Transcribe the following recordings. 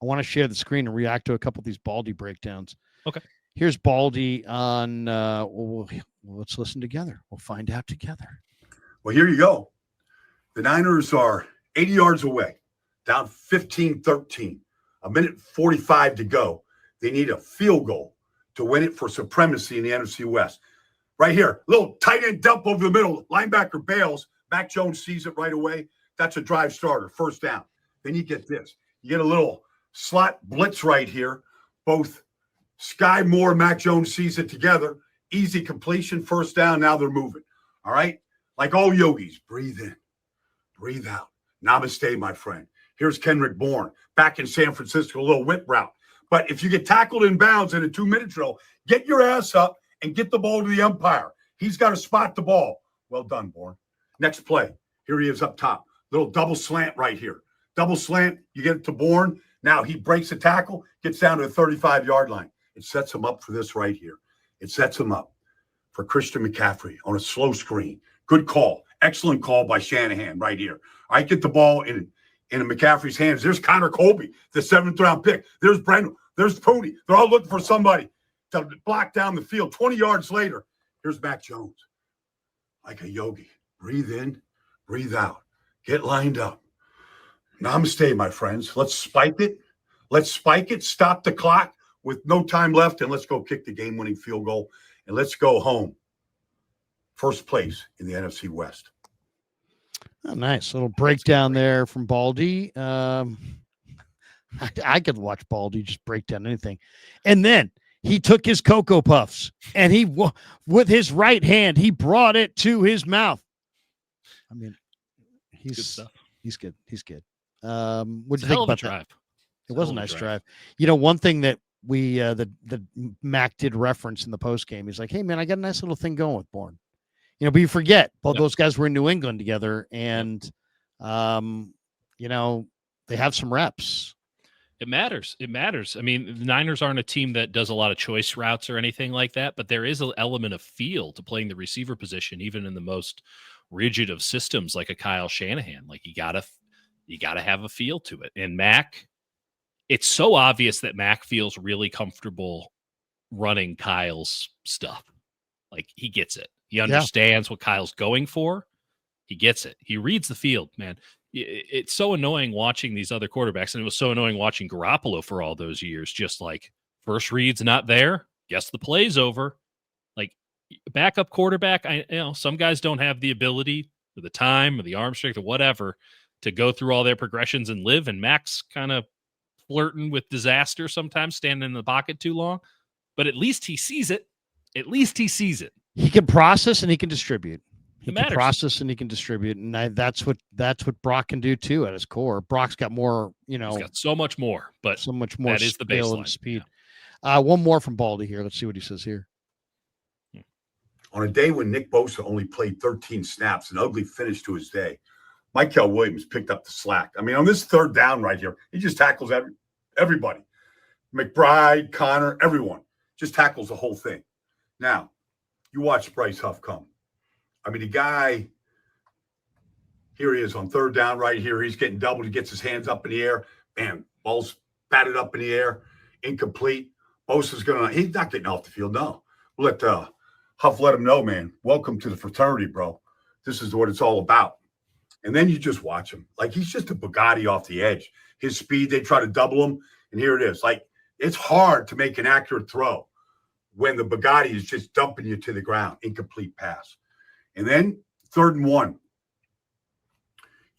I want to share the screen and react to a couple of these Baldy breakdowns. Okay. Here's Baldy on. Let's listen together. We'll find out together. Well, here you go. The Niners are 80 yards away, down 15-13. A minute 45 to go. They need a field goal to win it for supremacy in the NFC West. Right here, little tight end dump over the middle. Linebacker bails. Mac Jones sees it right away. That's a drive starter, first down. Then you get this. You get a little slot blitz right here. Both Sky Moore and Mac Jones sees it together. Easy completion, first down. Now they're moving. All right? Like all yogis, breathe in, breathe out. Namaste, my friend. Here's Kendrick Bourne back in San Francisco, a little whip route. But if you get tackled in bounds in a 2-minute drill, get your ass up and get the ball to the umpire. He's got to spot the ball. Well done, Bourne. Next play. Here he is up top. Little double slant right here. Double slant. You get it to Bourne. Now he breaks the tackle, gets down to the 35-yard line. It sets him up for this right here. It sets him up for Christian McCaffrey on a slow screen. Good call. Excellent call by Shanahan right here. I get the ball in McCaffrey's hands. There's Connor Colby, the 7th-round pick. There's Brandon. There's Pooty. They're all looking for somebody to block down the field. 20 yards later, here's Mac Jones. Like a yogi. Breathe in, breathe out. Get lined up. Namaste, my friends. Let's spike it. Let's spike it. Stop the clock with no time left, and let's go kick the game-winning field goal, and let's go home. First place in the NFC West. Oh, nice little breakdown there from Baldy. I could watch Baldy just break down anything. And then he took his Cocoa Puffs and he, with his right hand, he brought it to his mouth. I mean, he's good stuff. He's good. He's good. What do you think about drive? It was a nice drive. You know, one thing that we, that Mac did reference in the post game, he's like, hey man, I got a nice little thing going with Bourne. You know, but you forget both those guys were in New England together, and you know, they have some reps. It matters. It matters. I mean, the Niners aren't a team that does a lot of choice routes or anything like that, but there is an element of feel to playing the receiver position, even in the most rigid of systems like a Kyle Shanahan. Like you gotta have a feel to it. And Mac, it's so obvious that Mac feels really comfortable running Kyle's stuff. Like he gets it. He understands what Kyle's going for. He gets it. He reads the field, man. It's so annoying watching these other quarterbacks, and it was so annoying watching Garoppolo for all those years. Just like first read's not there, guess the play's over. Like backup quarterback, some guys don't have the ability or the time or the arm strength or whatever to go through all their progressions and live. And Mac's kind of flirting with disaster sometimes, standing in the pocket too long. But at least he sees it. At least he sees it. He can process and he can distribute. He It can matters. process and he can distribute, and that's what Brock can do too at his core. Brock's got more, He's got so much more, but so much more that is the skill baseline. and speed. Yeah. One more from Baldy here. Let's see what he says here. On a day when Nick Bosa only played 13 snaps, an ugly finish to his day, Mykel Williams picked up the slack. I mean, on this third down right here, he just tackles everybody. McBride, Connor, everyone. Just tackles the whole thing. Now, you watch Bryce Huff come. I mean, the guy, here he is on third down right here. He's getting doubled. He gets his hands up in the air. Bam, ball's batted up in the air. Incomplete. Bosa's he's not getting off the field. No. We'll let Huff let him know, man. Welcome to the fraternity, bro. This is what it's all about. And then you just watch him. Like, he's just a Bugatti off the edge. His speed, they try to double him, and here it is. Like, it's hard to make an accurate throw when the Bugatti is just dumping you to the ground. Incomplete pass. And then 3rd and 1.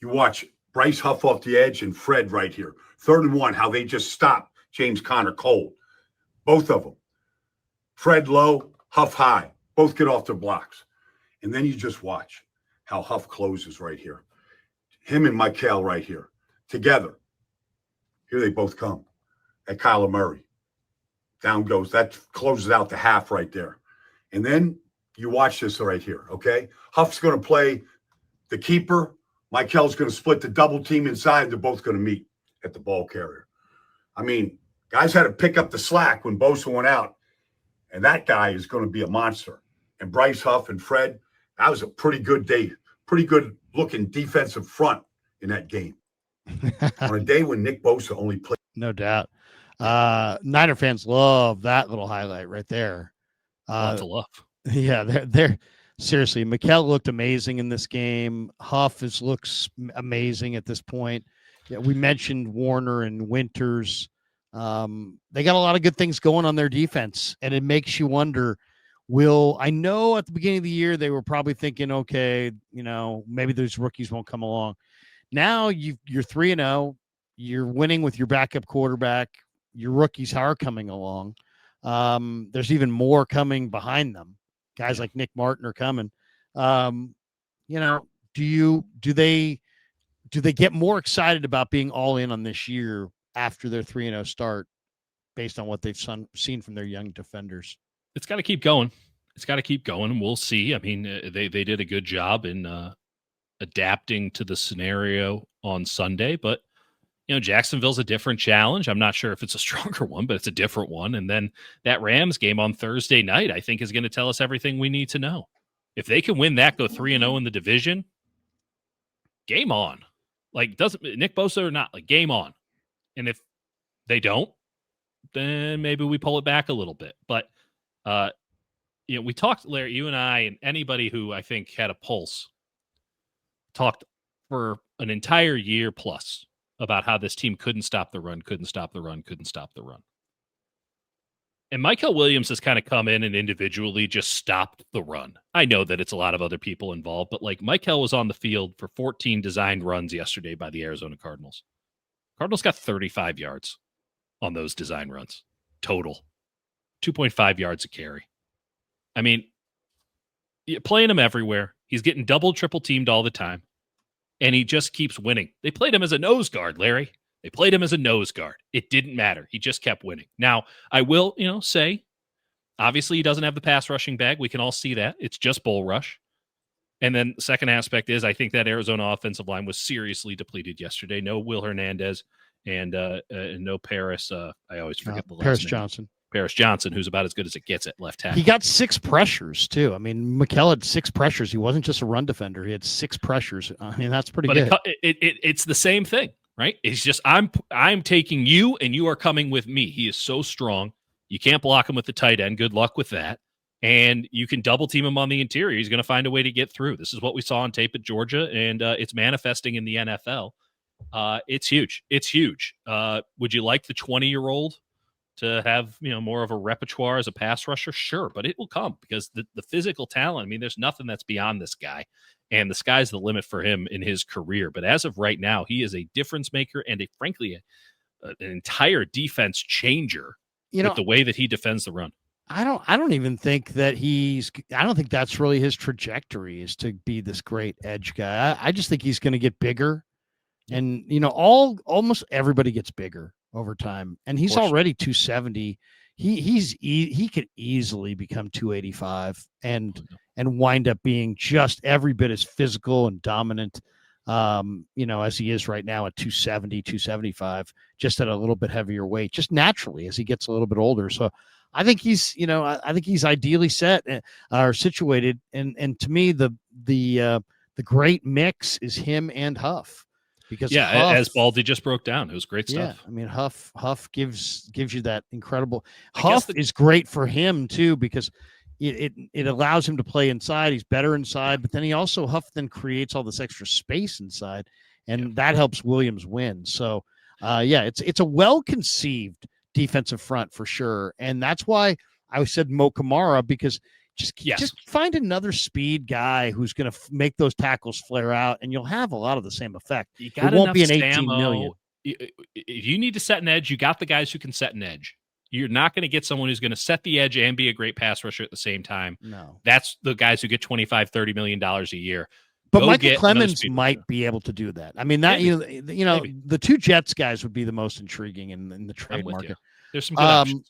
You watch Bryce Huff off the edge and Fred right here. 3rd and 1, how they just stop James Conner cold. Both of them. Fred low, Huff high. Both get off their blocks. And then you just watch how Huff closes right here. Him and Mykel right here. Together. Here they both come. At Kyler Murray. Down goes. That closes out the half right there. And then you watch this right here, okay? Huff's going to play the keeper. Mykel's going to split the double team inside. They're both going to meet at the ball carrier. I mean, guys had to pick up the slack when Bosa went out. And that guy is going to be a monster. And Bryce Huff and Fred, that was a pretty good day. Pretty good looking defensive front in that game. On a day when Nick Bosa only played. No doubt. Niner fans love that little highlight right there. Lots of love. Yeah, they're seriously. Mikel looked amazing in this game. Huff looks amazing at this point. Yeah, we mentioned Warner and Winters. They got a lot of good things going on their defense, and it makes you wonder. I know at the beginning of the year they were probably thinking, okay, maybe those rookies won't come along. Now you're 3-0. You're winning with your backup quarterback. Your rookies are coming along. There's even more coming behind them. Guys like Nick Martin are coming. Do they get more excited about being all in on this year after their 3-0 start based on what they've seen from their young defenders? It's got to keep going. And we'll see. I mean, they did a good job in adapting to the scenario on Sunday, but Jacksonville's a different challenge. I'm not sure if it's a stronger one, but it's a different one. And then that Rams game on Thursday night, I think, is going to tell us everything we need to know. If they can win that, go 3-0 in the division, game on. Like, doesn't Nick Bosa or not, like, game on. And if they don't, then maybe we pull it back a little bit. But, we talked, Larry, you and I, and anybody who I think had a pulse, talked for an entire year plus about how this team couldn't stop the run. And Mykel Williams has kind of come in and individually just stopped the run. I know that it's a lot of other people involved, but like Mykel was on the field for 14 designed runs yesterday by the Arizona Cardinals. Cardinals got 35 yards on those design runs total, 2.5 yards a carry. I mean, playing him everywhere. He's getting double, triple teamed all the time. And he just keeps winning. They played him as a nose guard, Larry. They played him as a nose guard. It didn't matter. He just kept winning. Now, I will, say, obviously he doesn't have the pass rushing bag. We can all see that. It's just bull rush. And then the second aspect is I think that Arizona offensive line was seriously depleted yesterday. No Will Hernandez and no Paris. I always forget the last Paris name. Johnson. Paris Johnson, who's about as good as it gets at left tackle. He got 6 pressures, too. I mean, Mikel had 6 pressures. He wasn't just a run defender. He had 6 pressures. I mean, that's pretty good. It's the same thing, right? It's just I'm taking you, and you are coming with me. He is so strong. You can't block him with the tight end. Good luck with that. And you can double team him on the interior. He's going to find a way to get through. This is what we saw on tape at Georgia, and it's manifesting in the NFL. It's huge. It's huge. Would you like the 20-year-old to have more of a repertoire as a pass rusher? Sure, but it will come because the physical talent, I mean, there's nothing that's beyond this guy, and the sky's the limit for him in his career. But as of right now, he is a difference maker and frankly an entire defense changer with the way that he defends the run. I don't even think that I don't think that's really his trajectory, is to be this great edge guy. I just think he's going to get bigger, and almost everybody gets bigger over time, and he's already 270. He could easily become 285 and wind up being just every bit as physical and dominant, as he is right now at 270, 275, just at a little bit heavier weight, just naturally as he gets a little bit older. So I think he's ideally set or situated. And to me, the great mix is him and Huff. Because Huff, as Baldy just broke down, it was great stuff. Yeah, I mean, Huff gives you that incredible. Huff is great for him too, because it allows him to play inside. He's better inside, but then Huff then creates all this extra space inside, and that helps Williams win. So, it's a well conceived defensive front for sure, and that's why I said Mo Kamara, because just find another speed guy who's going to make those tackles flare out, and you'll have a lot of the same effect. It won't be an 18 million. If you need to set an edge, you got the guys who can set an edge. You're not going to get someone who's going to set the edge and be a great pass rusher at the same time. No. That's the guys who get $25-30 million a year. But Michael Clemens might be able to do that. I mean, that maybe. The 2 Jets guys would be the most intriguing in the trade market. There's some good options.